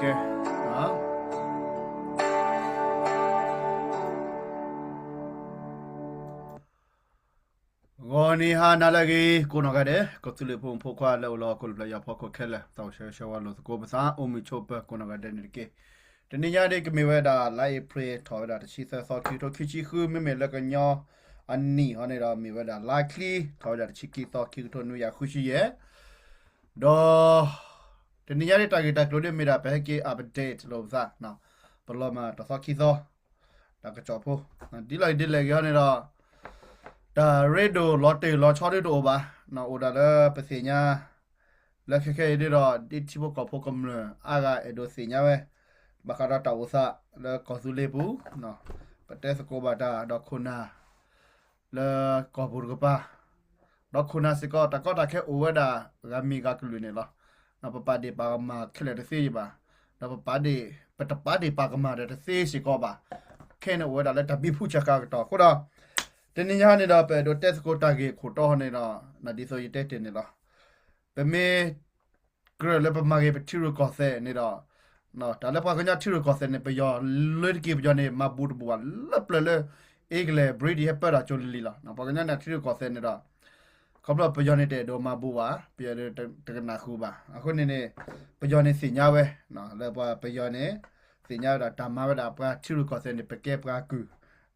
ကဲနော်ဂေါ်နီဟာနာလကေကိုနော်ကတဲ့ကိုတူလေဖုန်ဖိုခွာလောလောကိုလရဖောက်ခဲလာတောက်ရှောဝါလို့ကိုပစာအုံမီချိုပကိုနော်ကတဲ့နေကေတနေ့ညတဲ့ကမေဝဒါလိုက်ပရေထော်ဒါတချီသဆော့ကီတိုခီချီခူမေမေလကညောအန်နီဟနေရာမေဝဒါ likely ထော်ဒါချီကီသောကီတိုနူရခုရှိရဲ့ဒေါ်တနေ့ရတဲ့ target ကလို့မေရာပဲကေ update လို့သာနော်ဘလောမတဆော့ကီသောဒါကကြောဖို့ဒီလိုက်ဒီလေရနေတာဒါရေဒိုလော်တေလော်ချော်ရီဒိုပါနော် order ပစီညာလက်ခခဲဒီတော့ဒီချိဘကဖို့ကမ္လအာဂါအဒိုစီညာဝဲဘခရာတာဝဆာလကောဇူလေဘူးနော်ပတဲစကိုဘာတာဒေါခုနာလကောဘူရကပါဒေါခုနာစကောတကောတခဲအိုဝဒါဂမီကကလူနေလားနော်ပပဒီပါမခလက်တစီပါနော်ပပဒီပတပဒီပါကမာတဲ့စီစီကောပါခဲနဝဒါလက်တဘီဖူချကာတော့ခုတော့တနင်္လာနေ့တော့ပဲတော့တက်စကိုတာကေခိုတော့နေတော့နဒီဆိုရတဲ့တင်နေလားပမေဂရလပမာကေပချီရကောဆဲနေတော့နော်ဒါလည်းပါကညာချီရကောဆဲနေပယောလွတ်ကေပယောနေမဘူဘူလပ်လလေအေဂလေဘရီဒီဟပရာချိုလီလာနော်ပါကညာနချီရကောဆဲနေတော့ခေါပလပယောနေတဲ့ဒိုမဘူပါပြရတကနာခုပါအခုနေနေပယောနေစီညာဝဲနော်လည်းပါပယောနေစီညာတာတမဝဒါပါချီရကောဆဲနေပကေပရာကူ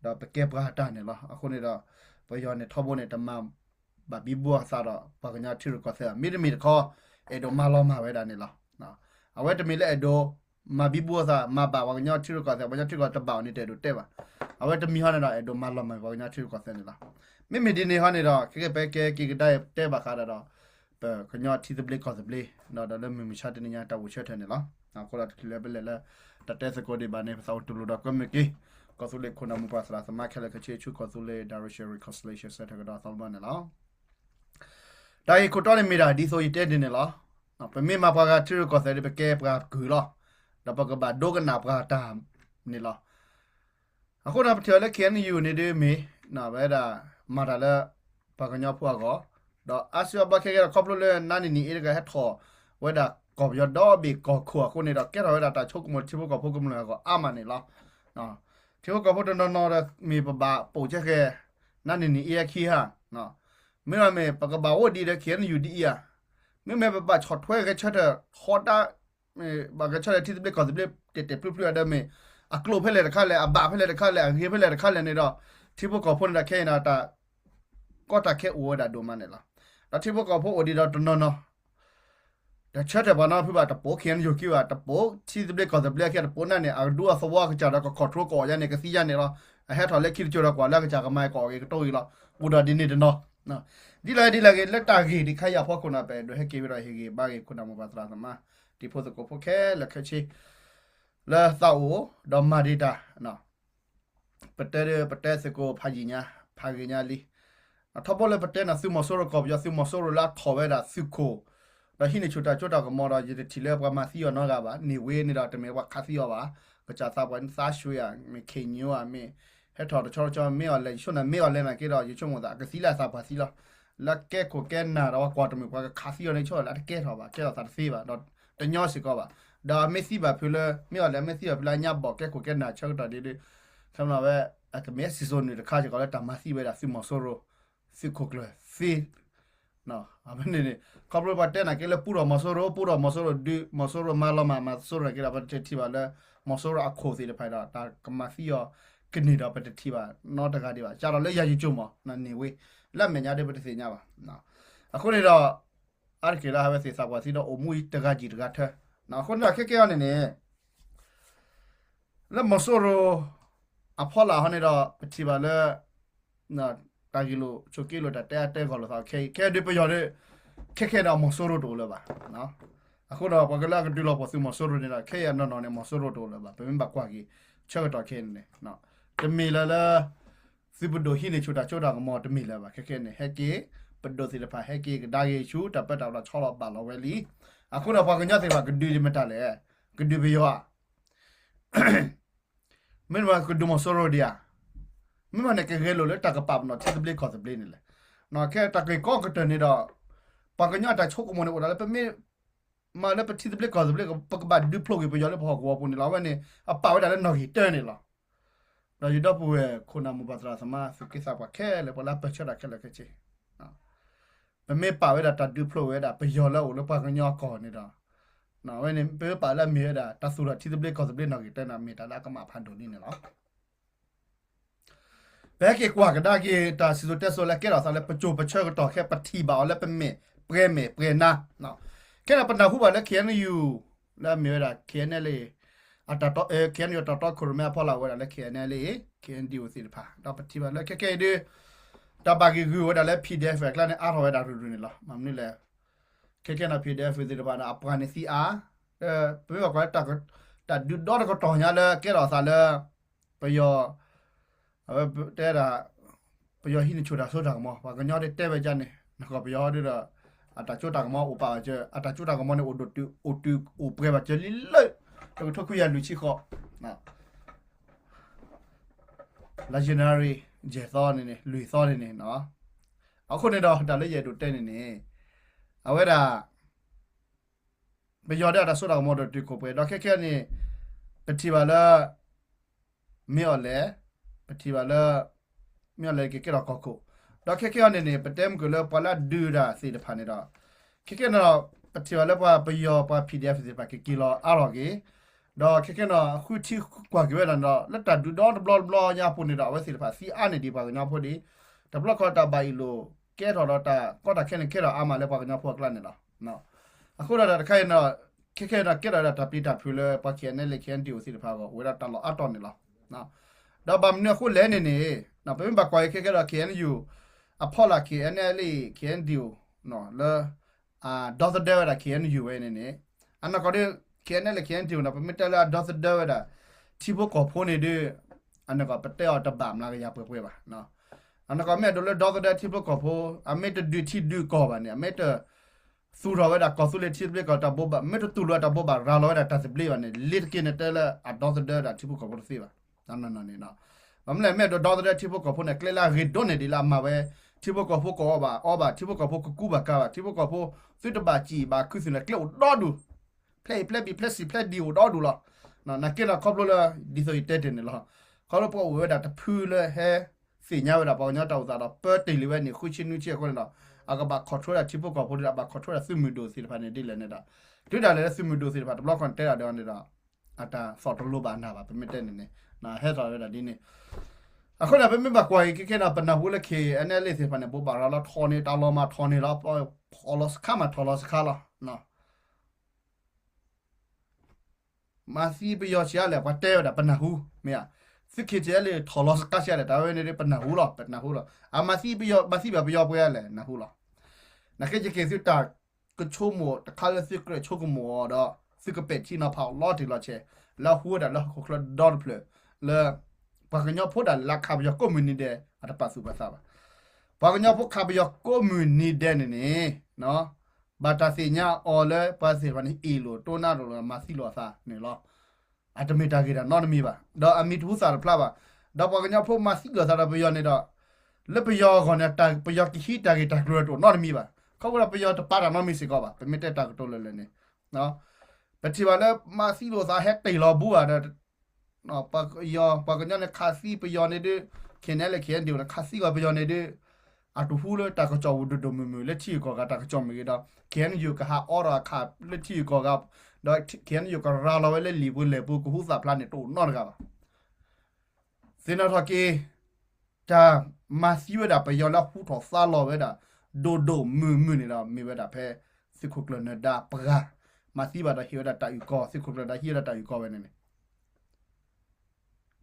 တော့ပကေပရာတာနေလားအခုနေတော့ပယောနေထောဖို့နေတမဘာဘီဘူအစားတော့ပါကညာချီရကောဆဲမီမီခေါ်အေဒိုမလောမဝဲတာနေလားနော်အဝဲတမီလေအဒိုမဘီဘူအစားမဘာဝကညာချီရကောဆဲဝညာချီရကောတပေါနေတဲ့တို့တဲ့ပါအဝဲတမီဟာနေတော့အဒိုမလောမဝညာချီရကောဆဲနေလားမိမိဒီနေဟာနေတော့ကေပဲကေကီကတဲ့တဲ့ပါခါတော့ကညာတီဒဘလကောဇဘလနော်ဒါလည်းမိမိချတဲ့ညာတဝချက်တယ်နော်နော်ခေါ်တာလေဘလေလာတတဲ့စကိုဒီဘာနေစောတူလို့တော့ကမကီကောဆူလေခုနမပါစလာစမခက်လက်ချေချူကောဆူလေဒါရရှယ်ရီကောဆလေရှယ်ဆက်ထကတော့ဆောင်းပါနေလားဒါရီကိုတော်နေမိတာဒီဆိုရတဲ့နေလားနော်ပမေမပါကချူကောဆယ်ဒီပကေပကကူလားဒါပကဘာဒိုကနာပကတာနေလားအခုတော့ပထလက်ကန်ယူနေတယ်မေနော်ပဲဒါမာတာလည်းပါကညာဖွာကောတော့အဆီယဘခေကကောပလိုလေနာနီနီအေကဟက်ထောဝဲဒါကောဘရတော့ဘီကောခွာကိုနေတော့ကဲတော့ဝဲဒါတာချုပ်မချိဘကောဖုကမလာကောအမနေလားနော်ချိဘကောဖုတနော်နော်မီပဘာပိုချက်ခဲနာနီနီအေခီဟာနော်မင်းမေပကဘာဝဒီတဲ့ခင်ယူဒီယာမင်းမေပဘာချော့ထွဲကချက်တဲ့ခေါ်တာဘာကချက်တဲ့တိပလက်ကောတိပလက်တက်ပလူပလူရတဲ့မေအကလိုဖဲလေတခါလေအဘာဖဲလေတခါလေအခေဖဲလေတခါလေနေတော့ချိဘကောဖုန်တာခဲနာတာก็ตะแค่โอดาโดมันเนี่ยล่ะแล้วที่พวกก็พวกอดีดอนเนาะแต่ชัดแต่บ่นะพี่ว่าตะโปเขียนอยู่กี่ว่าตะโปที่สิเบลก็สิเบลแค่ตะโปนั่นเนี่ยดูอ่ะสวะก็จะแล้วก็ขอโทษก่อยันเนี่ยก็สิยันเนี่ยล่ะให้ถอดเล็กคิดจุระกว่าแล้วก็จะก็ไม่ก่อก็โตอีกล่ะกูดาดินี่เนาะนะဒီလာကလက်တာကြီးဒီခရဖောက်ခုနာပဲဒိုဟကေဝရဟေကေဘာကေခုနာမပါသလာသမာဒီဖို့ကိုဖို့ခဲလက်ခချီလာသောဒေါ်မာဒီတာနော်ပတဲစကိုဖာကြီးညာဖာကြီးညာလီถ้าบอกเลยประเทศน่ะซิมอโซโรกอบยาซิมอโซโรลาทอเวดาซิโคแล้วที่ในชุดก็มอราจะทีเรียกว่ามาซิโอเนาะกะบะนี่เวนี่ดาตะเมว่าคาซิโอบ่ก็จะทราบว่าซาช่วยอ่ะมีเคญอ่ะมีเฮ็ดถอดชอๆมีอะไรช่วงนั้นมีอะไรมาเกดอยู่ช่วงว่าก็ซิลาซาบาซิลา la ke ko ke na ra kwa to me kwa ka si yo ne cho la ke tho ba ke ta si ba do de nyo si ko ba da me si ba phule me la me si ba la nya bo ke ko ke na cho ta de kam na ba a ke me si so ni de kha ko la ta ma si ba da si mo so ro si ko kle si no a me ne ko pro ba te na ke le puro mo so ro du mo so ro ma lo ma so ro ke la ba te ti ba la mo so ro a kho si de phai da ta ka ma si yo ke ni da ba te ti ba no ta ka di ba cha ro le ya ji chu mo na ni we လက်မညာတဲ့ပတိစညာပါနော်အခုနေတော့အာကေလာဟဲစီစာကွာစီတော့အမွေတကကြီးတကထနော်ခုနကခက်ခဲရနေနေလက်မဆိုးရောအဖော်လာဟနေတော့ပတိပါလဲနော်တာကီလိုချိုကီလိုတဲကောလို့ဆိုခဲဒီပယောတဲ့ခက်ခဲတော့မဆိုးရောတိုးလဲပါနော်အခုတော့ပကလာကတူလို့ပေါ်စီမဆိုးရောနေတာခဲရနော်နဲ့မဆိုးရောတိုးလဲပါဘယ်မှကွာကြီးချက်တော့ခဲနေနော်တမီလာလာစီဘဒိုဟိနေချူတာကမော်တမီလာပါခက်ခဲနေဟက်ကေပဒိုစီလဖာဟက်ကေဒါယေချူတပတ်တော်6လောက်ပါလောဝဲလီအခုတော့ဘာကညစေပါဂဒူဒီမတလဲဂဒူဘီယောမင်းမကဒူမဆိုရိုဒီယာမင်းမနဲ့ကခဲလို့လေတကပပနော်ချက်ပလေးခေါ်စပလေးနေလေနော်ခဲတကေကောကတနေတော့ဘာကညတာချုပ်ကမနေတော့လည်းပမေမလည်းပတိပလေးခေါ်စပလေးကပကဘဒူဖလိုကေပယောလေဘောကောပူနေလာဝဲနေအပါဝဲတာလည်းနော်ဟီတဲနေလားတော့ရတော့ဘူးခုနမဘတ်ရာသမားစကိစားပါခဲလေပေါ်လာပချက်တာခဲလေကချေနော်ပမေပါဝဲတာဒူဖလိုဝဲတာပယောလဲလို့ပါကညောကောနေတာနော်ဝဲနေပေပါလာမြေတာတဆူရတိပလေးခေါ်စပလေးနော်ဟီတဲနာမေတာလာကမဖန်တိုနေနော်ဘဲကေကွာကဒါကေတာစီဆိုတက်ဆိုလက်ကေတော့ဆာလက်ပချိုပချက်တော့ခဲပတိပါလဲပမေပရေနာနော်ခဲပနာခုပါလဲခဲနယူလာမြေတာခဲနေလေအတတော့ခဲနယူတတော့ခရမဲဖော်လာဝဲတာလဲခဲနေလေခဲန်ဒီယိုစီဖာတော့ပတိပါလဲခဲဒီတဘာဂီဂူဝဲတာလဲ PDF ကလည်းအားထော်ဝဲတာရူနေလားမမနီလဲခဲနာ PDF ဒီတဘာနာအပကနေစီအာပြေကွာတာဒူတော့ကတော့ညာလဲခဲတော့ဆာလဲပယောတဲတာပယောဟိနချူတာဆိုတာကမောဘာကညောတဲ့တဲပဲကြနေနကပယောတဲ့အတာချူတာကမောဥပါကျအတာချူတာကမောနေအိုတူဥပကေပါချလီလေတော့ထုတ်ရလူချီခောနော်လာဂျီနာရီဂျေသောနေလူသောနေနော်အခုနေတော့ဒါလေးရတူတဲ့နေအဝဲတာပယောတဲ့တာဆိုတာကမောတော့တူကိုပဲတော့ခဲနေပတိပါလားမြော်လေပတိပါလာမြော်လေကေကေတော့ကောတော့ခေခေအနေနဲ့ပတဲမ်ကလပလာဒူရာစီတဖာနေတော့ခေခေတော့ပတိပါလာပယောပ PDF စီပါကေကီလောအရော်ကေတော့ခေခေတော့ခုတီကွာကြွယ်တော့လက်တဒူတော့ဘလောညာပုန်နေတော့ဝဲစီတဖာစီအနေဒီပါကညာဖို့ဒီတဘလကောတာဘိုင်လိုကဲတော့တာကောတာခဲနေခဲတော့အမလဲပါကညာဖို့ကလနေတော့နော်အခုတော့တခိုင်တော့ခေခေတော့ကဲတော့တာပီတာဖူလေပါခဲနေလေခဲန်ဒီစီတဖာကဝဲတော့တော့အတော်နေလားနော်တော့ဗမ်နခုလဲနေနေနော်ပြမဘကွာခဲတော့ KNU အဖော်လာ KNL KNDU နော်လာဒေါ်သဒေဝတာ KNU ဝဲနေနေအနကောဒီ KNL KNDU နော်ပြမတလာဒေါ်သဒေဝတာတီဘကောဖိုနေတဲ့အနကပတဲတော့ဗမ်လာရပွဲပါနော်အနကမဲဒေါ်ဒေါ်သဒေတီဘကောဖိုအမေတဒူတီဒူကောပါနေအမေတသူရဝဲတာကောဆူလက်တီဘကောတာဘောဘာမေတတူလတာဘောဘာရာလောတာတစပလီဝနေလစ်ကင်းတဲလာဒေါ်သဒေတာတီဘကောဖိုစီပါနော်နော်မမလဲမဲ့တော့တဲ့တီဘကောဖိုနဲ့ကလေလာရီဒိုနေဒီလာမှာပဲတီဘကောဖိုကောဘာတီဘကောဖိုကူဘာကာတီဘကောဖိုဖစ်တဘာချီဘာခုစနေကလောဒေါ်ဒူ play bi play si play diဒေါ်ဒူလာနော်နကေလာကောပလိုလာဒီဆိုတက်တယ်နော်ခေါ်တော့ဝဲတာတဖူးလဲဟဲစီညာဝဲတာပေါညာတောက်စားတော့ပတ်တယ်လေဝဲနေခုချင်းနူချေခေါ်တော့အကဘာခေါ်ထရတီဘကောဖိုတာဘာခေါ်ထရဆွမီဒိုစီဖာနေဒီလဲနေတာတွေ့တာလဲဆွမီဒိုစီဖာဘလော့ကွန်တဲတာတော့နေတာအတာဆော့တလိုဘာနာပါပမစ်တဲ့နေနေနာဟဲတော်ရတာဒီနေ့အခုလည်းမင်းဘကွာကေနာပနာဘူးလေခေအနယ်လေးစေဖာနေဘောဘာလာထော်နေတာလောမထော်နေလားပေါ်လစခမထော်လစခလာနော်မာစီပယောချာလေပတ်တဲတာပနာဟုမေစစ်ခေကျဲလေထော်လစကရှာလေဒါဝဲနေပနာဟုလားအမစီပယောပွဲလေနာဟုလားနခေချေကေစစ်တာကချိုးမောတခါလေစစ်ကရချိုးကမောတော့စစ်ကပက်ချီနာဖောက်လော်တီလာချေလာဟူဒါလာခိုကလဒေါ်ပလလာဘာကညောဖို့ဒါလာခါဘယောကွန်မြူနီတဲအတပတ်စုပါစားပါဘာကညောဖို့ခါဘယောကွန်မြူနီတဲနေနော်ဘာတာစီညာအော်လဲပါစီဗနီအီလိုတိုနာလိုမာစီလိုစားနေလောအတမီတာကေတာနော်နမီပါတော့အမီတူစားဖလာပါတော့ဘာကညောဖို့မာစီလိုစားဘယောနေတော့ le pe yo ko na ta pe yo ki hi ta ki ta klo to no mi ba ko la pe yo ta pa no mi si ko ba pe mi te ta to le ne no pe ti ba le ma si lo sa he te lo bu a da no pa yo pa ko ne kha si pe yo ne de ken ne le ken de na kha si ko pe yo ne de a tu hu le ta ko cho wu do do mu le ti ko ga ta ko cho mi da ken yu ka ha ora kha le ti ko ga da ken yu ka ra lo le li bu le bu ko hu sa plan ne to no ga ba sin na tho ke ta ma si we da pe yo la hu tho sa lo we da do do mu ne da mi we da phe si ko klo na da pra ma si ba da hi we da ta yu ko si ko klo da hi da ta yu ko we ne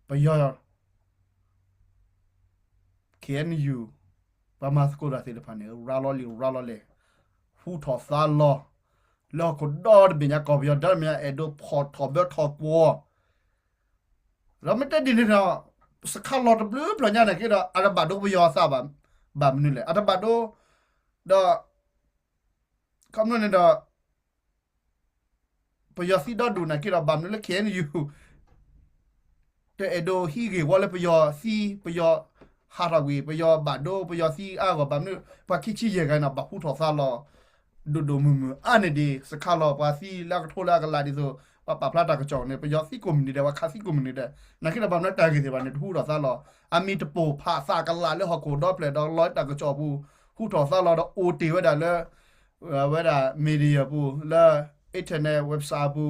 pe yo ken yu ba ma ko da se de pha ne ra lo le hu tho sa lo lo ko do de nya ko yo da me e do pho tho be tho po lo me te di ne daสคาลอดบลูปลญาเนี่ยคืออาราบาโดบยอซาบามนี่แหละอาราบาโดดอคำนั้นเนี่ยดอปยอซีดอดูนะคือบามนี่แหละเขียนอยู่แต่เอโดฮีเกวอลปยอซีปยอฮาราวีปยอบาโดปยอซีอากบามนี่ปาคิชิเยกันนะบาฮูทอซาลอดูมืออันนี้ดีสคาลอปาซีแล้วก็โทรกันลาดิโซปะพลาดกระจอกเนี่ยไปยอซีกุมนี่ได้ว่าคาซีกุมนี่ได้นั่นคือแบบนั้นแต่กี่สิบวันเนี่ยทู่ต่อซาลออามีตะปูผ่าซากันลาแล้วฮอกโกดอปเลยดอร้อยตากระจอกปูฮู้ต่อซาลอดโอทีไว้ได้แล้วไว้ได้มีเดียปูแล้วอินเทอร์เน็ตเว็บไซต์ปู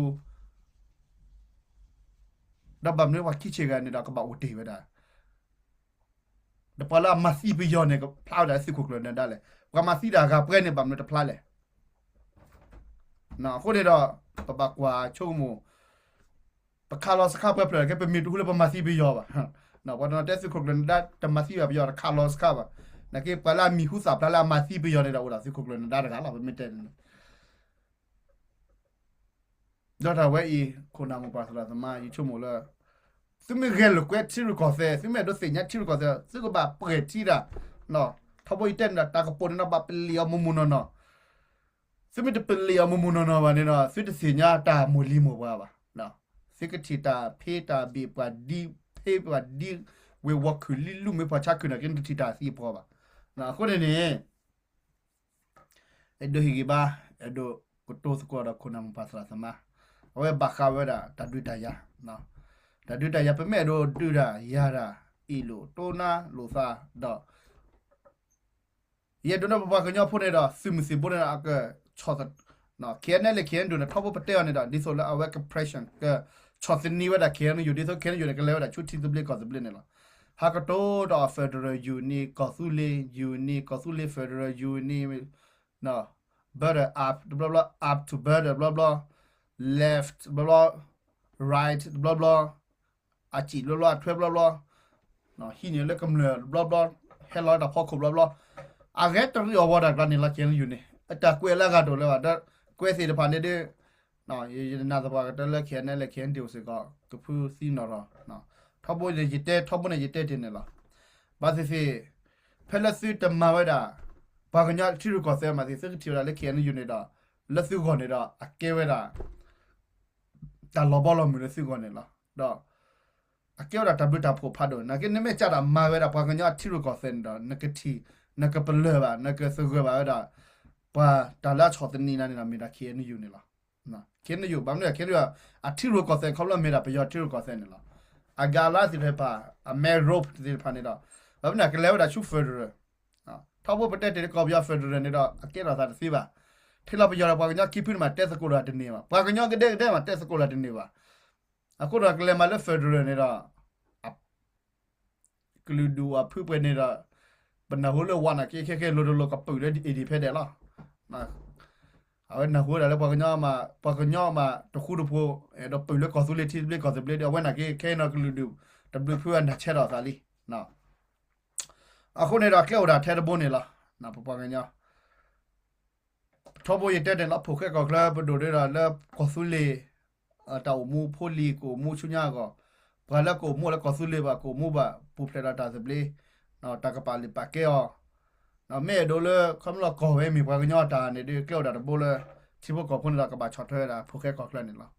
ดับแบบนี้ว่าคิดเชื่อกันเนี่ยดอกก็บอกโอทีไว้ได้แต่พอละมาซีไปยอเนี่ยก็พลาดได้สิคุกเลยนั่นได้เลยว่ามาซีดากาเพื่อนเนี่ยแบบนี้จะพลาดเลยนะคนเนี่ยดอปะกว่าช่วงมูปะคาร์ลอสคาเปเปอร์แกเป็นมีทุกเรื่องมาซีไปยอบ่ะนะวันนั้นเดซิคุกเลนได้แต่มาซีแบบยอคาร์ลอสคาบ่ะนะคือปะละมีฮู้สับละมาซีไปยอในดอกละซิคุกเลนได้ละละเป็นเต็นดอทาเวอีคนนำปาสลาสมาอีชั่วโมงละซึ่งไม่เรียนหรอกเว้ยที่รู้ก่อนเซ่ซึ่งไม่ได้สิ่งนี้ที่รู้ก่อนเซ่ซึ่งก็แบบเปิดที่ละเนาะถ้าบ่อีเต้นละตากระปนนะแบบเป็นเลียวมุมๆเนาะซึ่งไม่ได้เป็นเลียวมุมๆเนาะวันนี้เนาะซึ่งจะสิ่งนี้ตามูลีมัวบ่ะเนาะสิกติตาเพตาบีปาดีเพปาดีเววคือลิลุไม่พอชักขึ้นกันติตาสีพอบ่ะนะคนนี้เอโดฮิกิบาเอโดกุโตสกอดคนนำภาษาสมาเอาไว้บักคาเวดาตาดุตายานะตาดุตายาเป็นแม่โดดุดายาดาอีโลโตนาโลซาดอเยโดนะบ่กันยอพูดเนี่ยดอซึมสิบ่เนี่ยอะก็ชอตนะเขียนเนี่ยเลยเขียนดูนะท็อปปะเตอเนี่ยดอดิโซละเอาไว้กับเพรสชั่นก็ชอตสินี่ว่าdaเขียนอยู่ดิโซเขียนอยู่ในกันแล้วdaชุดที่จะเบลก็จะเบลเนี่ยล่ะฮากโตดอเฟเดอรัลยูนิกอซูเลเฟเดอรัลยูนินะ better up blah blah up to better blah blah left blah blah right blah blah อาจิ blah blah 12 blah blah เนาะที่นี่เลยกำเนิด blah blah ให้ร้อยแต่พอครบ blah blah อาเกตตัวว่าได้กันนี่ละเขียนอยู่นี่แต่กูเล่ก็โดนแล้วว่ากูเสียผ่านได้เนาะยันน่าจะบอกแต่ละเขียนนั่นละเขียนเดียวสิก็พูดสิเนาะเนาะท็อปบนเนี่ยจิตเต้ท็อปบนเนี่ยจิตเต้เนี่ยล่ะบาสิเพลสิตมาไว้ด่าบางอย่างที่รู้ก่อนเสียมาสิซึ่งที่เราเขียนอยู่นี่ด่าแล้วสิก่อนนี่ด่าอักเกไว้ด่าแต่เราบอกเราไม่ได้สิก่อนนี่ล่ะด่าอักเกว่าด่าตับตับผูกพัดนะก็นี่ไม่จัดมาไว้ด่าบางอย่างที่รู้ก่อนเสียด่านักที่นักเป็นเลือบ่นักสิก่อนไว้ด่าป่ะแต่ละชอบตัวนี้นั่นนี่มีด่าเขียนอยู่นี่ล่ะนะเขียนอยู่บางเนี่ยเขียนอยู่อ่ะที่รู้ก่อนเสียเขาเริ่มมีด่าไปยอดที่รู้ก่อนเสียนี่ล่ะอากาลาสิเพป่ะอเมรบสิพันนี่ด่าแบบนั้นก็แล้วด่าชูเฟอร์เรอถ้าพวกประเทศที่เขาอยากเฟดเรนนี่ดอกเกี่ยวกับสิบ่ะที่เราไปยอมรับว่าคิดขึ้นมาเทสโกลาตินี่ว่ะว่ากันยอมก็ได้มาเทสโกลาตินี่ว่ะกูรักเลยมาเลยเฟดเรนนี่ดอกกลูดูอ่ะผู้เป็นนี่ดอกบรรดาหัวเรือวันอ่ะแค่โลกับปุ๋ยเลยดีเพชรเด้อนะเอาไว้นะหัวแล้วพอกันยอมมาตะคู่ตะพูดอกปุ๋ยเลยก่อสุเลที่เลยก่อสุเลเดียวไว้น่ะแค่นอกลูดูดับเพื่อนนะเช่ดอกซาลีนะအခုနေတာကဲ့တာထဲဘုံနေလားနာပပကညာထောဘရတဲ့တဲ့လားဖိုခဲကောကလာဘဒိုရလာကောဆူလီတောက်မူဖိုလီကိုမူချုညာကောဘာလကိုမူလကောဆူလီဘာကိုမူဘာပူဖလက်တာစပလီနော်တကပါလီပါကဲောနော်မဲဒိုလခမလကောဝဲမီပကညာတာနေဒီကဲ့တာဘိုလချိဘကောဖုန်လာကဘာချော့ထဲတာဖိုခဲကောကလာနေလား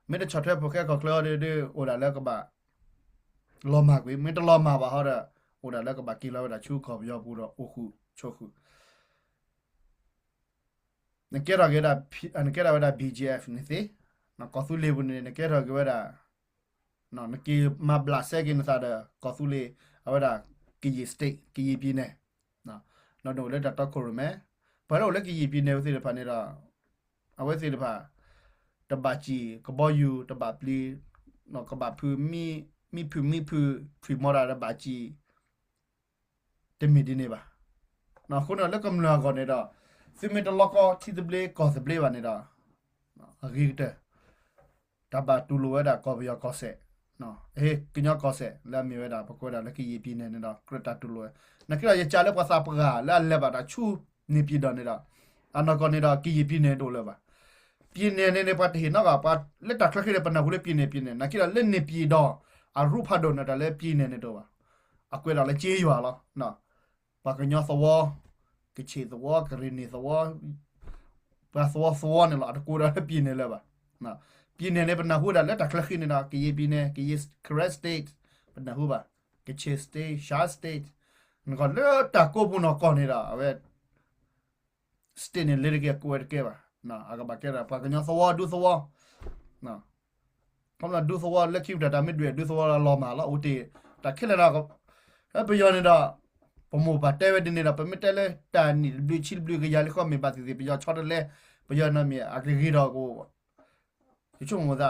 မဲတဲ့ချော့ထဲဖိုခဲကောကလာဒီဟိုလာလကဘာလောမကွေမဲတလောမဘာဟာ ဟိုဒါလက်ကဘာကီလာဒါချူခေါ်ပြောဘူးတော့အခုချိုခုနကေရာဂေဒါနကေရာဝဒါ BGF နေစေနော်ကောသူလေးဘူးနေကေရာဂေဝဒါနော်နကေမဘလာဆက်ကင်းသာဒါကောသူလေးအဝဒါကီစတိတ်ကီပြင်းနေနော်တော့လက်တော့ခေါ်ရမယ်ဘာလို့လက်ကီပြင်းနေဦးစီဖာနေတော့အဝဲစီတဖာတဘာချီကဘောယူတဘာပလီနော်ကဘာဖူမီဖူမောရာတဘာချီတမီဒီနေပါနော်ခုနလက်ကမလာကောနေတော့စီမီတလောကချီဒပလေကောစပလေပါနေတော့အဂီတဲ့တဘာတူလိုဝဲတာကောဘီယောကောဆက်နော်ကညောကောဆက်လာမီဝဲတာပကွဲတာလက်ကီပြင်းနေတော့ကရတာတူလိုနကရရချလက်ပစာပကလာလက်ပါတာချူနေပြတော့နေတော့အနာကောနေတော့ကီပြင်းနေတော့လဲပါပြင်းနေပါတေနော်ကပါလက်တာခက်ခဲပနာခုလေးပြင်းနေနကရလက်နေပြတော့အရုဖတ်တော့နေတာလဲပြင်းနေတော့ပါအကွဲတော့လဲကြေးရွာလားနော်ပါကညောသဝကချီသဝကရင်းနေသဝပါသဝနေလားတကူရပြင်းနေလဲပါနော်ပြင်းနေပနာခုဒါလက်တာခက်ခဲနေတာကီပြင်းနေကီခရက်စတေးပနာခုပါကချီစတေးရှာစတေးငါလက်တာကိုဘူးနော်ကောနေတာအဝဲစတင်းနေလေကကွဲကဲပါနော်အကဘာကဲတာပါကညောသဝဒူသဝနော်ကမလာဒူသဝလက်ခိတာမစ်တွေဒူသဝလောမာလာဦးတီတာခက်လာတော့အပယောနေတာပမိုပါတဲဝဒနေတာပမတဲလေတာနီဘလူချီဘလူကရလခမေပါတီပယောချော်လေပယောနမီအဂရီတော့ကိုဒီချုံမသာ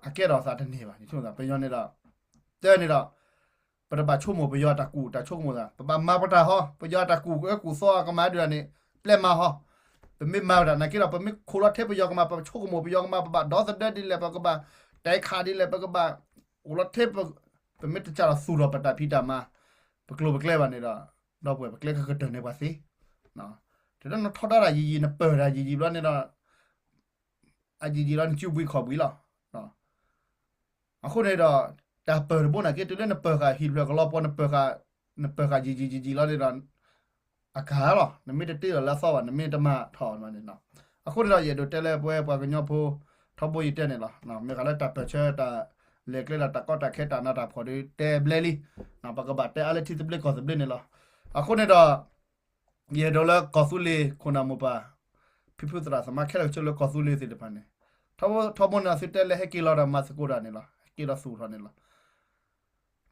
အကဲတော့စားတနေပါဒီချုံသာပယောနေတာတဲနေတာပရပါချုံမပယောတကူတာချုံမသာပပမာပတာဟောပယောတကူကူစောကမာဒရနေပလက်မဟောပမမာဒနာကိရပမခိုလာထေပယောကမာပချုံမပယောကမာပပဒေါသဒက်ဒီလေပကပါတိုင်ခါဒီလေပကပါဦးလာထေပမတချာဆူရပတာဖီတာမာပကလိုပကလဲပါနေတော့ပွဲပကလဲခကတနေပါစီနော်ဒါတော့ထော်တာရီနပရာရီဘလနေတော့အကြီးရန်ချူဘီခေါ်ပြီးလားနော်အခုနေတော့တာပရဘနာကေတူလည်းနပကဟီဘလကလောပေါ်နပကကြီးလာနေတော့အခါလားနမီတေလာဆောနမီတမထော်မနေနော်အခုတော့ရတော့တဲလဲပွဲပွားကညောဖိုးထောက်ပေါ်ရတဲ့နေလားနော်မေကလည်းတပ်ပချတာလေကလာတကောတာခဲတာနာတာဖော်ဒီတဲဘလဲလီနော်ပကဘတဲအလက်တီတဘလကောစဘလနေလားအခုနေတော့ရတော့လကောဆူလီခုနမပါဖိဖူတရာစမခဲချလကောဆူလီစီတပန်နေထောက်ပေါ်နာစစ်တဲလဲဟကီလာရမစကိုရာနေလားကီလာဆူရနေလား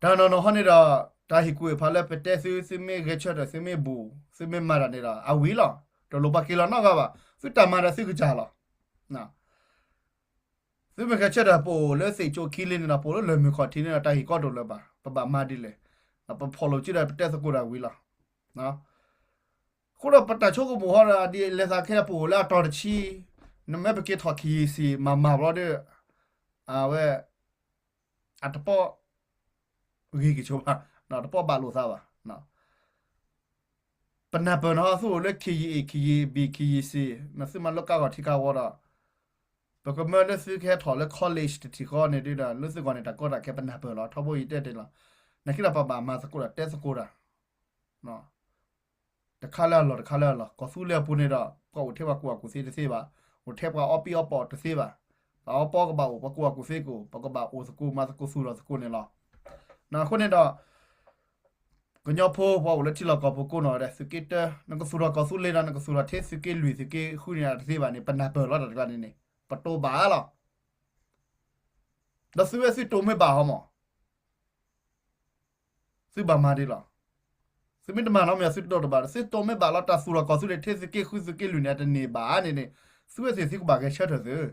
ဒါနော်ဟနေတော့တာဟီကွေဖာလဲပတဲစီမေဂချတ်စီမေဘူစီမေမာရနေတာအဝီလားတော်လိုပါကီလာနော်ကပါစစ်တမာရစစ်ကကြလားနော်ဒီမကချက်တာပိုလဲစိတ်ချိုခီလင်းနေတာပိုလဲမခေါ်ထင်းနေတာတာဟီကော့တော်လဲပါပပမာဒီလေပဖော်လို့ကြည့်တယ်ပတဲစကိုရာဝီလားနော်ခုတော့ပတချိုကိုမဟောရာဒီလက်စားခဲပိုလာတော်ချီနမဘကေထော်ခီစီမမဘရဒအဝဲအတပေါ်ဂီကချိုပါနော်တပေါ်ပါလို့စားပါနော်ပနပနောဆိုလက်ခီဘီခီစီနစမလောက်ကထိကဝရပကမလက်စခဲထော်လက် college တီခေါ်နေတာလူစကနေတကောတာခဲပနပလောထဖို့ရတဲ့တယ်လားနခိလာပပမာစကိုတာတဲစကိုတာနော်တခါလာကောဆူလေပူနေတော့ကိုထဲပါကိုစီတစေပါဟိုထဲပါအော်ပီအော်ပေါ်တစေပါအော်ပေါ်ကပါပကိုစေကိုပကပါအိုစကိုမစကိုဆူရစကိုနေလားနော်ခုနေတော့ကညဖိုးပေါ်လက်ချီလောက်ကိုကိုနော်တဲ့စကစ်တာနကဆူရကောဆူလေနကဆူရသေးစကစ်လူစကစ်ခုနေရတစေပါနေပနာပလောတာကနေပတိုပါလားဒါဆွေးတိုမေပါဟမောစဘာမာဒီလားစမင်းတမနော်မြစစ်တော့ပါစစ်တော့မဲ့ပါလာတာဆူရကောဆူလေသေးစကေခုစကေလူနေတဲ့နေပါနေဆွေးစစ်ကဘာကချက်တယ်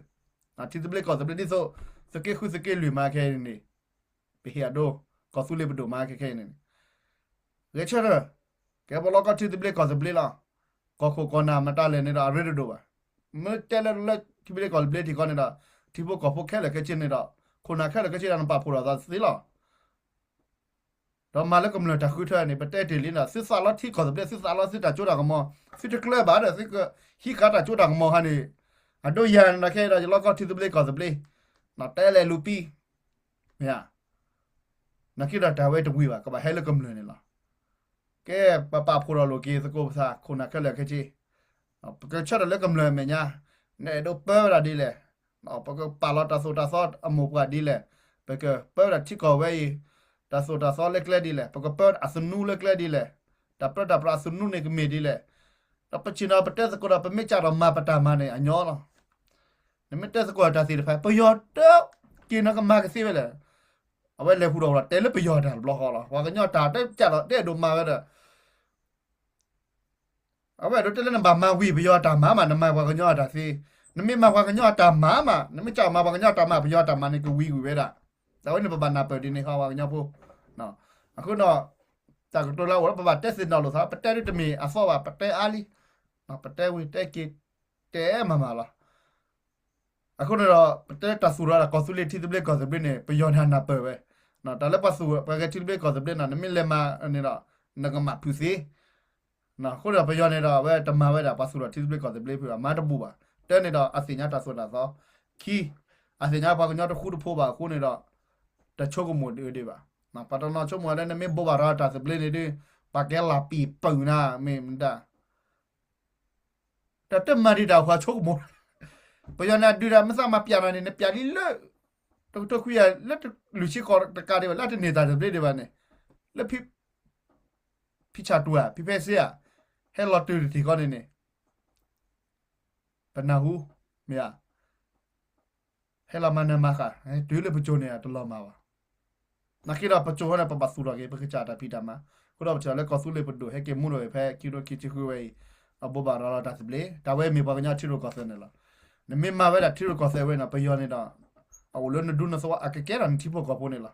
အတီတဘလကောတဘလဒီဆိုစကေခုစကေလူမာခဲနေဘေဟဒိုကောဆူလေဘဒိုမာခဲနေလေချက်ရကဲဘလောကတီတဘလကောတဘလလာကောခိုကောနာမတလည်းနေတာရရဒိုပါမတဲလလက်တီဘလကောဘလတီကောနေတာတီဘကောဖိုခဲလည်းကချင်းနေတာခုနာခဲလည်းကချင်းရန်ပါပူလာသာစီလားတော့မလကမလတခုထနေပတဲ့တယ်လင်းတာစစ်စာလာတိခေါ်တဲ့စစ်စာလာစစ်တာကြိုတာကမောစစ်တကလဘာတဲ့စစ်ကဟီကာတာကြိုတာကမောဟာနေအတို့ရန်နခဲတာလောကတိတပလေခေါ်တဲ့ပလေနော်တဲလေလူပီမြာနခိတာတာဝဲတဝီပါကဘာဟဲလကမလနေလားကဲပပဖိုရလိုကေစကိုစာခုနခက်လက်ခချီပကချက်လကမလမညာနေတော့ပရာဒီလေနော်ပကပါလာတာဆိုတာဆော့အမောပွားဒီလေပကပရာတိကောဝဲ ta so ta so le kle di le pa pa asunu le kle di le ta pra asunu ne me di le ta pa china pa te ko da pa me cha ro ma pa ta ma ne a nyo lo ne me te ko ta si de fa pa yo ta ki na ka ma ka si be le a we le hu ro la te le pa yo da blo ho la wa ka nyo ta te cha lo te do ma ga da a we do te le na ba ma wi pa yo ta ma na ma wa ka nyo ta si ne me ma wa ka nyo ta ma ne me cha ma wa ka nyo ta ma pa yo ta ma ne ku wi be da da we ne pa na pa di ne ha wa ka nyo po no အခုတော့တာကတော့လာဝပပတက်စင်တော့လို့ဆိုပတက်တမီအဖောပါပတက်အားလီပတက်ဝီတက်ကတဲမမလားအခုတော့ပတက်တဆူရတာကောဆူလီတီတဘလက်ကောဆဘလနေပယောနာနာပဲနော်တလည်းပဆူပကတီဘလက်ကောဆဘလနာနမီလက်မအနေတော့ငကမပူစီနော်ခုတော့ပယောနေတော့ဝဲတမဝဲတာပဆူရတီဘလက်ကောဆဘလက်ပြမတပူပါတဲနေတော့အစင်ညာတဆူတာဆိုခီအစင်ညာပါကညတော့ခုတဖို့ပါခုနေတော့တချို့ကမို့တွေပါna patana chomo ale ne me bobarata se blene de pakela pi puna me mda ta te mari da khwa chomo bo yana dura masa ma piana ne pya li le to khu ya le lu chi ko ta ka de la te ne da de blene ba ne le pi cha tu a pi pe se ya hello tu ti ko ne pana hu me ya hela mana ma ka du le bu jo ne ya to lo ma ba na kira pa cho na pa basura ke pa cha ta pita ma ko da cha le ko su le pa do he ke mu no phe ki do ki chi khu we abo ba ra ta se ble ta we me pa nya thi ro ko se ne la ne me ma we da thi ro ko se we na pa yo ne da a wo lo ne du na so a ke ke ran thi po ko po ne la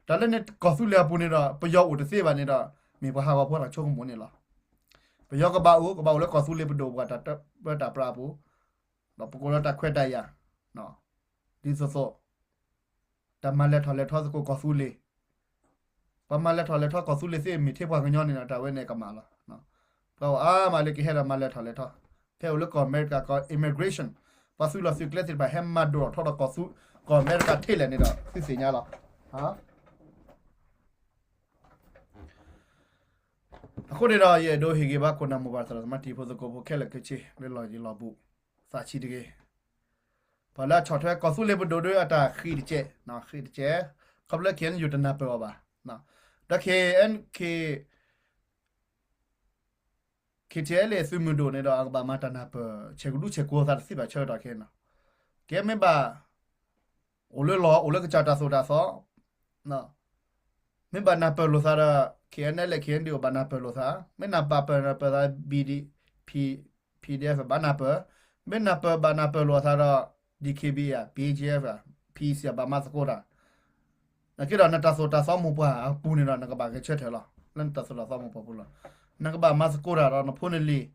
ta le ne ko su le po ne da pa yo wo de se ba ne da me pa ha ba po la cho ko mo ne la pa yo ko ba wo le ko su le pa do ba ta pra po da po ko la ta khwet ta ya no di so ta ma le tho ko ko su le pa ma le tho ko su le se mi the pa ga nyo ne na ta we ne ka ma la no pa ma le ki he la ma le tho phe lo ko america ko immigration pa su la su kle ti ba hem ma do tho ko su ko america the le ne da si se nya la ha အခုနေတော့ရဲ့ဒိုဟီဂေဘာကိုနာမိုဘာသရမတီဖို့ကိုဖို့ခဲလကချေလေလော်ဂျီလော်ဘူးစာချီတကေဘာလာချော်ထွဲကောဆူလေဘဒိုဒိုအတာခီတကျနော်ခီတကျကဘလကင်ယူတနာပေဘာနော်တခေအန်ခေခေတဲလေဆူမဒိုနေတော့အဘာမတနာပချေကူချေကိုသာစီပါချောတာခဲနော်ကဲမေဘာအိုလေလောအိုလေကချတာဆိုတာဆောနော်မေဘာနာပလိုသာKNL KND banapa sa mena papa para BD PDF banapa menapa banapa lo sa DKB ya PGF PC ba masakora na kira na ta so mo pa pu ni na ka ba ke chet la lan ta so la so mo pa pu la na ka ba masakora ra na phone li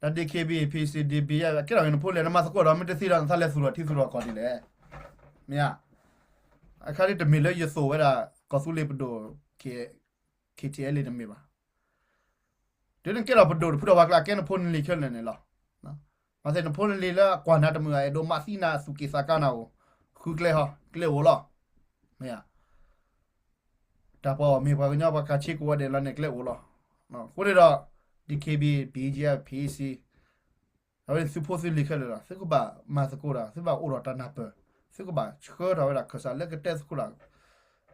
ta DKB PC DB ya kira ni phone le na masakora me te si ra sa le su ro thi su ro ko di le me ya akhari de me le yeso wa da ko su le bdo ke KTL နေမှာဒီနေ့ကတော့ဘဒိုဖူတော့ဘာကလာကဲနဖုန်လီခဲနေလားနော်မစဲနဖုန်လီလာကွာနာတမရဒိုမစီနာစုကေစာကနာကိုခုကလေဟာကလေဝလာမရတပေါ်မေဘာကညာဘကချီကိုဝတယ်လာနေကလေဝလာနော်ကိုရတော့ DKB BGF PC အဲ့ဒီစပိုစီလီခဲလာစကဘာမစကိုရာစဘာအိုရတာနာပစကဘာချောရတာခဆာလက်တက်စကူလာ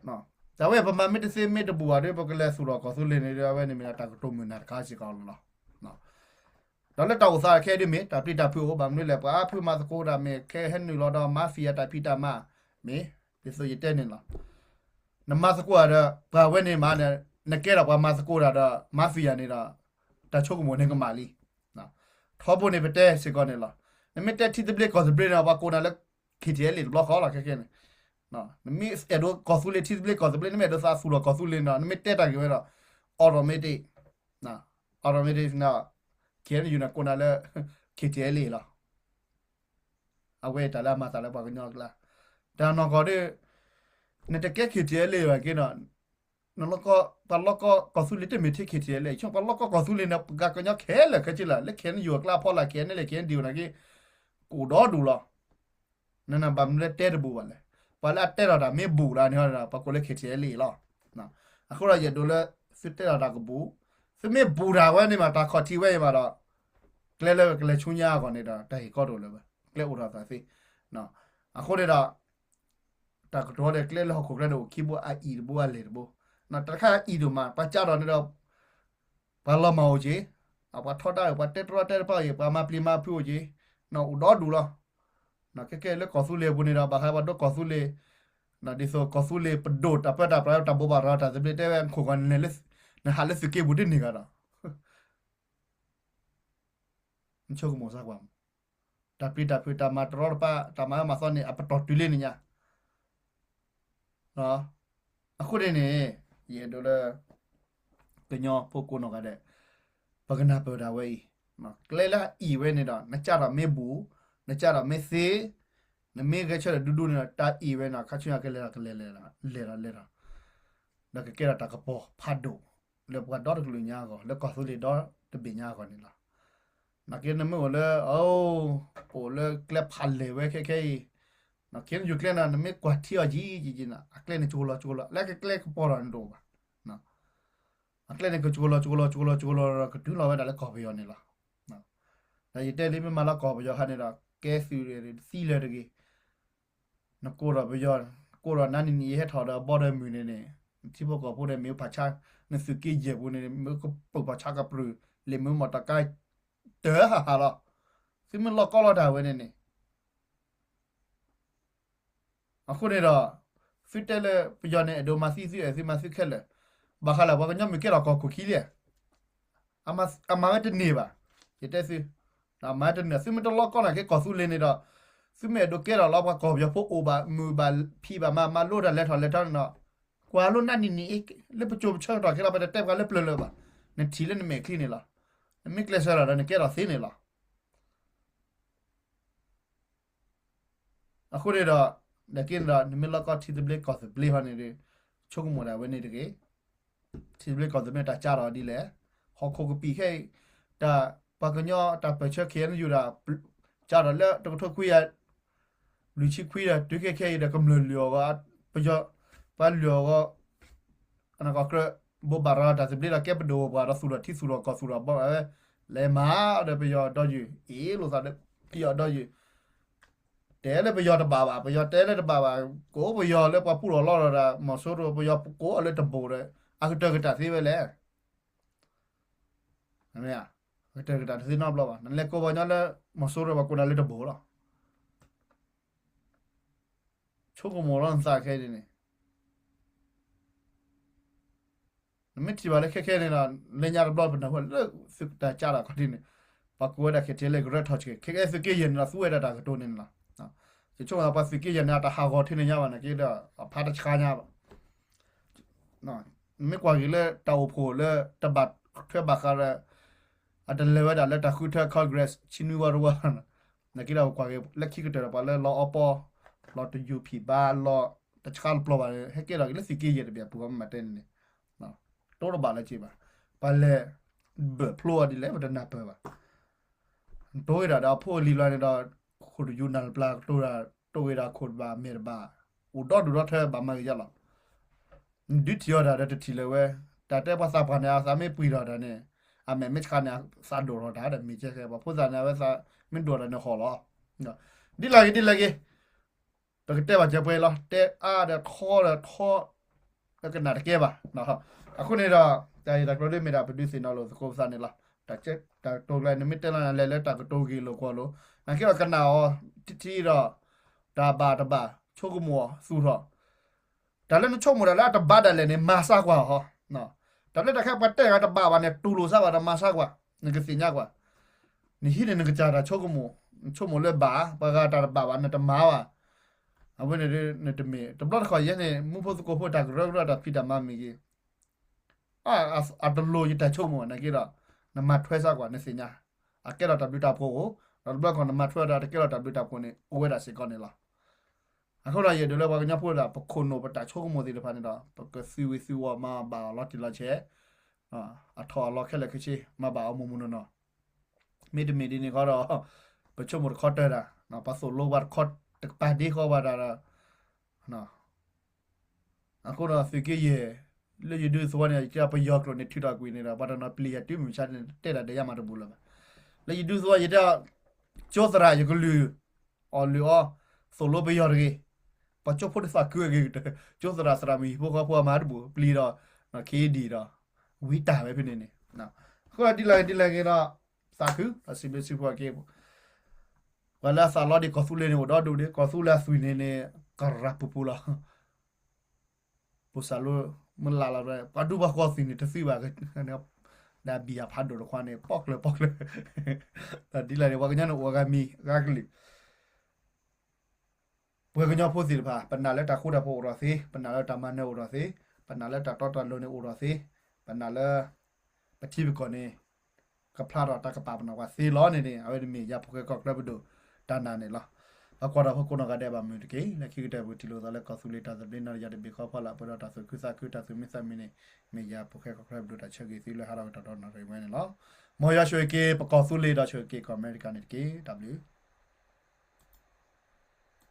နော်ဒါဝဲပမာမစ်စေမစ်တပူပါတဲ့ပကလဲဆိုတော့ကောဆူလင်းနေရပဲနေမတာကတုံမနာကားစီကောင်းလားနော်ဒါလည်းတောက်စားခဲဒီမီတာပိတာဖူဘာမလို့လဲပါဖူမစကိုဒါမေခဲဟန်နူလော်တော့မာဖီယာတာပိတာမမေဒီဆိုရတဲ့နေလားနမစကိုရဘာဝဲနေမှာနကဲတော့ဘာမစကိုရတော့မာဖီယာနေတာတချို့ကမနေကမာလီနော်ထောပေါ်နေပတဲ့စီကောနေလားနမတက်တီတဘလက်ကောစဘရနာဘာကိုနာလက်ခီတီလေဘလော့ခေါ်လာခဲခဲနေနော်နမီစ에도ကောဆူလေတီဘလက်ကောဆူလေနမီတော့စာဆူတော့ကောဆူလေနော်နမီတက်တာကြွေတော့ automatic နော် automatic နော်ကဲယူနာကိုနာလေ KTL လားအဝဲတလာမတလာပါကညောကလာဒါနော်ကောတဲ့နတကဲ KTL ရကဲနော်နော်လကောပလကောကောဆူလေတမီတီ KTL ချောပလကောကောဆူလေနကကညောခဲလေကချလာလက်ခဲယူကလာဖော်လာခဲနေလေခဲဒီနာကကိုတော့ဒူလားနနဘမ်လက်တဲဘူပါလေပါလာတဲရတာမေဘူလာနေရတာပကိုလေခေတီလေလားနော်အခုရရဒိုလေစစ်တဲရတာကဘူစမေဘူရာဝဲနေမှာတာခေါ်တီဝဲမှာတော့ကလဲချွညာကောနေတာတိုင်ကောတော့လေပဲကလဲဥတာသာစီနော်အခုရတာ တာကတော့လေကလေလောခုကလည်းခိဘောအီဘောအလေဘောနော်တခါအီတို့မှာပကြတော့နေတော့ဘာလမောကြီးအပထော်တာပတက်တော့တက်ပါရပါမပလီမာဖူကြီးနော်ဥတော်ဒူလားနော်ကဲလေကောဆူလေဘူးနေတာဘာခါဘာတော့ကောဆူလေနော်ဒီဆိုကောဆူလေပဒိုတပတ်တာပရာတဘောဘာရာတာဇဘလတဲ့ခုကန်နေလက်နဟာလက်စကေဘူးတင်နေကြတာချိုကမောစားကွာတပိတာမတော်ပါတမမဆောနေအပတော်တူလေးနေညာနော်အခုတည်းနေရေတော့လေပညောပိုကိုနော်ကတဲ့ပကနာပေါ်တာဝဲနော်ကလဲလာဤဝဲနေတော့နကြတာမေဘူးနကြတာမေစေနမေကချရဒူဒူနေတာဤဝဲနာခချရကလဲလာနကကဲတာကပေါ်ဖတ်ဒိုလေဘကတော့ကလူညာကောလေကောဆူလီတော့တပညာကောနေလားနကဲနမေလေအိုးပိုလေကလပ်ဖတ်လေဝဲခဲနကဲယူကလနာနမေကွာတီအကြီးနာအကလဲနေချိုလာလက်ကကလဲကပေါ်ရန်တော့ပါနော်အကလဲနေကချိုလာကတူလာဝဲတာလေကော်ပီယောနေလားနော်ဒါရတဲ့လေးမလာကော်ပီယောဟာနေတာကဲစီရစီလေတကြီးနကိုရဘယောကိုရနာနီဟက်ထော်တာဘော်ဒမူနေနေတိဘောကပိုတဲ့မျိုးဖချာနစကီဂျေဘူးနေမျိုးကပပချာကပလူလေမျိုးမတကိုက်တဲဟာလာစီမလောကောလာတာဝဲနေအခုနေတော့ဖစ်တယ်လေပယောနေအဒိုမစီစီအစီမစီခက်လေဘာခလာဘာကညမကေတော့ကိုခီလေအမတ်နေပါရတဲ့စီအမတ်နေစီမတော့လောကောလာကေကောဆူလေနေတော့စီမဲဒိုကေတော့လောကကောပြဖို့အိုဘာမူဘာဖီဘာမလို့တယ်လက်ထော်နော်ကွာလို့နာနီလေပချိုချောတော့ကေလာပတဲ့ကလည်းပလလပါနေတီလည်းနေမခလင်းနေလားမကလဆရာနေကေတော့သိနေလားအခုရတော့နကင်းတော့နမလကတီဒဘလကောသဘလီဟနေတယ်ချုံမလာဝနေတကေတီဒဘလကောသမတာကြတော့ဒီလေဟောခိုကပီခဲတာပကညောတာပချက်ခဲယူတာကြတော့လေတော့ထခွေရလူချီခွေရဒုခဲခဲရကမလလျောကပကြပါလျောကအနကကဘောဘာရာတာစဘလီလာကပ်ဒိုဘာရဆူရတီဆူရကဆူရဘောလေမာတဲ့ပယောတော့ယူအေးလို့ဆိုတဲ့ပယောတော့ယူတဲလည်းပယောတပါပယောတဲလည်းတပါကိုပယောလည်းပပူလောလောတာမဆိုးတော့ပယောကိုအလည်းတပိုတဲ့အခုတကတာသေးပဲလေအမေကတကတာသေးနော်ဘလောပါနလည်းကိုဘာညလည်းမဆိုးတော့ကိုလည်းတပိုလားချိုးကမောရန်စားခဲနေနမတီပါလေခဲနေတာလညာဘလောဘနာဟိုစစ်တာချလာခတိနေပကွေးတာခဲတဲလေဂရက်ထော့ချခဲခဲစကေရနာဆူရတာကတော့နေလားဒီချိုးပါစကေရနာတာဟာဂေါ်ထင်းနေရပါနဲ့ကေတော့ဖာတချခါညာပါနော်မေကွာကြီးလေတောက်ဖို့လေတပတ်ထွဲပါခါရအတလေဝဒါလက်တခုထကော့ဂရက်ချီနူဝရဝနကေတော့ကွာကြီးလက်ခိကတရပါလေလောအပေါ်လောတယူပီဘာလောတချခါပလောပါဟဲကေတော့လေစကေရတဲ့ပြပူမတဲ့နေနော်တော့ပါလေကြည့်ပါလေဖလိုဒီလေမတနာပါတော့ရတာဖို့လီလာနေတော့ခုယူနလပလာတော့ရခုဘာမေဘာဦးတော့ဒူတော့ထဲဘာမရလာဒီတီရတာတတီလေဝဲတာတဲ့ပါစာပနာစာမေပွီတော့တယ်အမေမချခနာစာဒိုတော့တာမြေချက်ကပါဖို့စာနာဝဲစာမင်းတော့တယ်ခေါ်လောဒီလာကြီးတကတဲ့ပါကြပွဲလားတဲ့အားတဲ့ခေါ်ကနာတကဲပါနော်အခုနေတော့တာရတာကရိုလေးမီတာပဒူးစင်တော့လို့ကိုစာနေလားတာချက်တာတိုလိုက်နမီတလာလဲတာကတိုကီလို့ခေါ်လို့နကေကနာအောတီတော့တာဘာချိုကမောစူတော့ဒါလည်းချုံမလားတဘာတယ်လည်းနေမာဆာကွာဟောနော်ဒါလည်းတခါပတ်တဲ့ကတဘာနဲ့တူလို့စားပါတော့မာဆာကွာငကစင်ညာကွာနေဟိနေငကကြတာချိုကမောချုံမလဲဘာကတာဘာနဲ့တမားပါအဝနေနေတမီတဘလခါရနေမူဖို့ကိုဖို့တာရတာဖိတာမမီကြီးအတလို့ရတဲ့ချုံမနကေတော့နမထွဲစားကွာနေစင်ညာအကဲတော့တဘလတာဖို့ကိုဘလကနမထွဲတာတကဲတော့တဘလတာကိုနေအိုဝဲတာစကောနေလားအခုတော့ရဒလဘာကညဖို့တာပခုနိုပတာချိုကမိုဒီလဖာနေတော့ပကစီဝီစီဝါမာဘာလော်တီလာချေအထော်လော်ခဲလက်ခချေမဘာအမမနနော်မီဒီနေကတော့ပချုံမခေါ်တာနော်ပါဆိုလိုဘာခေါ်တပါဒီခေါ်ပါတာနော်အခုတော့ဖီကေရဲ့လေယူဒူစဝါနေကြပယောကလို့နေထီတာကွေနေတာဘာတော့ပလီယာတီမူချတ်တဲ့တာတရားမှတော့ဘူးလားလေယူဒူစဝါရတဲ့ကျောစရာရကလူအော်လူအော်ဆိုလိုပယောရကေ pa cho pho sa ku ge cho sara mi pho ma du pli do ke di do wi ta be phin ne na ko di la ke do sa ku si be si pho ke wala sa lo di ko su le ne do do de ko su la su ne ka ra pu la po sa lo mun la pa du ba ko si ne te si ba ke ne da bia pha do ko ne pok le da di la ne wa ka nya no wa ga mi ga kli เพื่อนก็ยอมพูดสิป่ะปัญหาแล้วตาคู่ตาโพอรอสิปัญหาแล้วตามันเนอรอสิปัญหาแล้วตาตอนโลเนอรอสิปัญหาแล้วปฏิบัติก่อนนี่กับพลาดตากระป๋าปัญหาว่าซีล้อนี่เอาไว้มียาพวกก็กลับไปดูตานานนี่ละแล้วก็เราพวกคนก็ได้บางมือกี้แล้วคิดได้บุตรโลตาแล้วก็สุริตาจะเป็นอะไรจะเป็นข้อพลาดเพราะตาสุคือสักคือตาสุมิสามินี่มียาพวกก็กลับไปดูตาเชื่อกี่สิเลยหาเราตาตอนนั้นเลยไม่เนี่ยละมอยาช่วยเกี่ยประกอบสุริตาช่วยเกี่ยกับอเมริกันนี่กี้ W